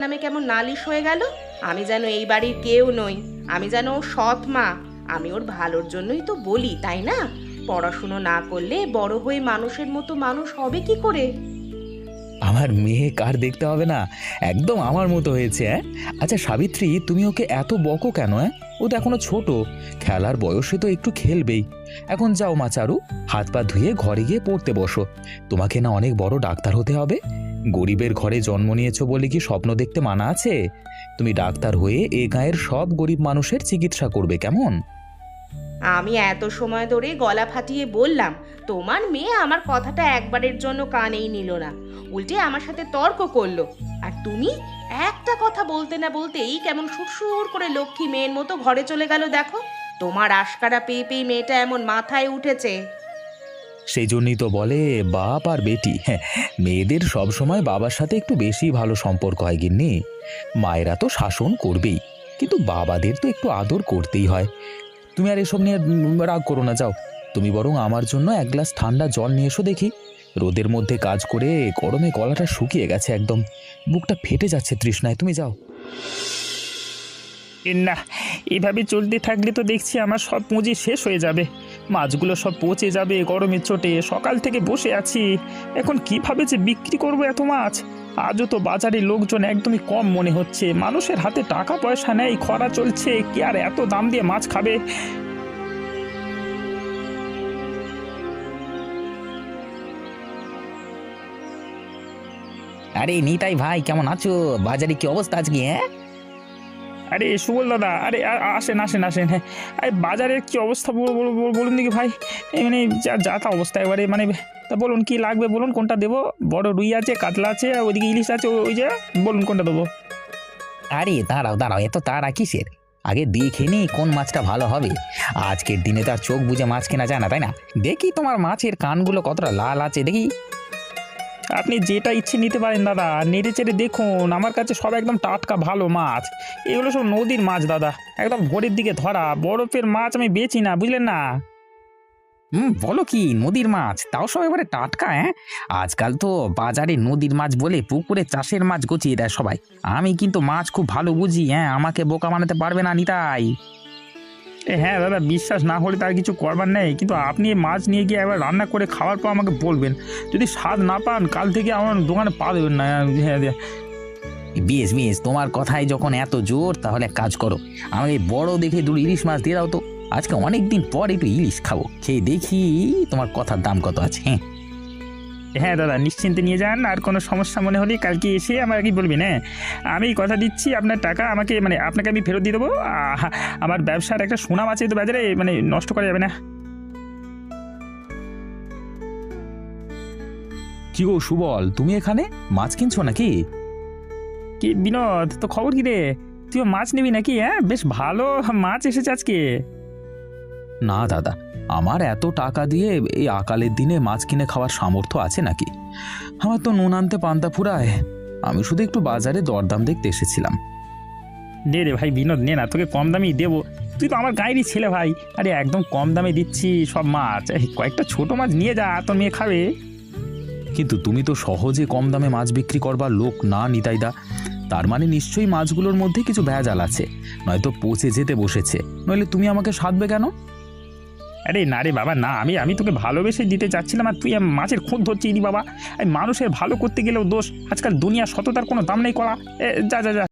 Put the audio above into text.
নামে কেমন নালিশ হয়ে গেল। আমি যেন এই বাড়ির কেউ নই, আমি যেন ওর সৎ মা। আমি ওর ভালোর জন্যই তো বলি, তাই না? পড়াশুনো না করলে বড় হয়ে মানুষের মতো মানুষ হবে কি করে? আমার মেয়ে কার দেখতে হবে না, একদম আমার মতো হয়েছে। হ্যাঁ, আচ্ছা সাবিত্রী, তুমি ওকে এত বকো কেন? ও তো এখনো ছোট, খেলার বয়সে তো একটু খেলবেই। এখন যাও মা চারু, হাত পা ধুয়ে ঘরে গিয়ে পড়তে বসো। তোমাকে না অনেক বড় ডাক্তার হতে হবে। গরিবের ঘরে জন্ম নিয়েছো বলে কি স্বপ্ন দেখতে মানা আছে? তুমি ডাক্তার হয়ে এ গায়ের সব গরিব মানুষের চিকিৎসা করবে, কেমন? আমি এত সময় ধরে গলা ফাটিয়ে বললাম, তোমার মেয়ে আমার কথাটা একবারের জন্য কানেই নিল না, উল্টে আমার সাথে তর্ক করলো। আর তুমি একটা কথা বলতে না বলতেই কেমন সুরসুর করে লক্ষ্মী মেয়ের মতো ঘরে চলে গেল। দেখো, তোমার আশকারা পেয়ে পেয়ে মেয়েটা এমন মাথায় উঠেছে। সেই জন্যই তো বলে বাপ আর বেটি, হ্যাঁ, মেয়েদের সবসময় বাবার সাথে একটু বেশি ভালো সম্পর্ক হয় গিন্নি। মায়েরা তো শাসন করবেই, কিন্তু বাবাদের তো একটু আদর করতেই হয়। তুমি আর এসব নিয়ে রাগ করো না, যাও। তুমি বরং আমার জন্য এক গ্লাস ঠান্ডা জল নিয়ে এসো দেখি। রোদের মধ্যে কাজ করে গরমে গলাটা শুকিয়ে গেছে একদম, বুকটা ফেটে যাচ্ছে তৃষ্ণায়। তুমি যাও। না, এভাবে চলতে থাকলে তো দেখছি আমার সব পুঁজি শেষ হয়ে যাবে। মাছগুলো সব পচে যাবে গরমের চোটে। সকাল থেকে বসে আছি, এখন কিভাবে যে বিক্রি করবো এত মাছ। আজও তো বাজারে লোকজন একদমই কম মনে হচ্ছে, মানুষের হাতে টাকা পয়সা নেই, খরা চলছে, কি আর এত দাম দিয়ে মাছ খাবে। আরে নিতাই ভাই, কেমন আছো? বাজারে কি অবস্থা আজকে? হ্যাঁ, আরে সুবল দাদা, আরে আসেন আসেন আসেন। হ্যাঁ, আরে বাজারের কি অবস্থা বলুন দেখি ভাই। এই মানে যা যা তা অবস্থা এবারে, মানে তা বলুন কি লাগবে, বলুন কোনটা দেবো। বড় রুই আছে, কাতলা আছে, আর ওইদিকে ইলিশ আছে, ওই যে বলুন কোনটা দেবো। আরে দাঁড়াও দাঁড়াও, এত তাড়া কিসের? আগে দেখে নি কোন মাছটা ভালো হবে। আজকের দিনে তো আর চোখ বুজে মাছ কেনা যায় না, তাই না? দেখি তোমার মাছের কানগুলো কতটা লাল আছে দেখি। আপনি যেটা ইচ্ছে নিতে পারেন দাদা, নেড়ে চেড়ে দেখুন, আমার কাছে সব একদম টাটকা ভালো মাছ। এগুলো সব নদীর মাছ দাদা, একদম ভোরের দিকে ধরা, বরফের মাছ আমি বেচি না, বুঝলেন না। বলো কি, নদীর মাছ তাও সব এবারে টাটকা? হ্যাঁ, আজকাল তো বাজারে নদীর মাছ বলে পুকুরে চাষের মাছ গচিয়ে দেয় সবাই। আমি কিন্তু মাছ খুব ভালো বুঝি। হ্যাঁ, আমাকে বোকা বানাতে পারবে না নিতাই। হ্যাঁ দাদা, বিশ্বাস না হলে তার কিছু করবার নেই, কিন্তু আপনি এই মাছ নিয়ে গিয়ে একবার রান্না করে খাওয়ার পর আমাকে বলবেন। যদি স্বাদ না পান, কাল থেকে আমার দোকানে পা দেবেন না। হ্যাঁ বেশ বেশ, তোমার কথায় যখন এত জোর, তাহলে এক কাজ করো, আমাকে বড় দেখে দুটো ইলিশ মাছ দিয়ে দাও তো। আজকে অনেক দিন পর একটু ইলিশ খাবো, খেয়ে দেখি তোমার কথার দাম কত আছে। হ্যাঁ, হ্যাঁ দাদা, নিশ্চিন্তে নিয়ে যান। আর কোনো সমস্যা মনে হলে কালকে এসে আমাকে কি বলবেন। হ্যাঁ, আমি কথা দিচ্ছি, আপনার টাকা আমাকে, মানে আপনাকে আমি ফেরত দিয়ে দেবো। আমার ব্যবসার একটা সুনাম আছে তো বাজারে, মানে নষ্ট করা যাবে না। কি গো সুবল, তুমি এখানে মাছ কিনছো নাকি? কি বিনোদ, তো খবর কি রে? তুই মাছ নিবি নাকি? হ্যাঁ, বেশ ভালো মাছ এসেছে আজকে। না দাদা, আমার এত টাকা দিয়ে এই আকালের দিনে মাছ কিনে খাওয়ার সামর্থ্য আছে নাকি? আমার তো নুন আনতে পান্তা ফুরায়। আমি শুধু একটু বাজারে দরদাম দেখতে এসেছিলাম। দে রে ভাই বিনোদ, নে না, তোকে কম দামেই দেবো। তুই তো আমার গায়েরই ছেলে ভাই। আরে একদম কম দামে দিচ্ছি সব মাছ। এই কয়েকটা ছোট মাছ নিয়ে যা, তোর মেয়ে খাবে। কিন্তু তুমি তো সহজে কম দামে মাছ বিক্রি করবার লোক না নিতাইদা। তার মানে নিশ্চয়ই মাছগুলোর মধ্যে কিছু ভেজাল আছে, নয়তো পচে যেতে বসেছে। নইলে তুমি আমাকে সাধবে কেন? আরে না রে বাবা, না, আমি আমি তোকে ভালোবেসে দিতে চাচ্ছিলাম, আর তুই মাছের খুঁত ধরছিস নি বাবা। এই মানুষের ভালো করতে গেলেও দোষ। আজকাল দুনিয়া সততার কোনো দাম নেই করা। যা যা যা।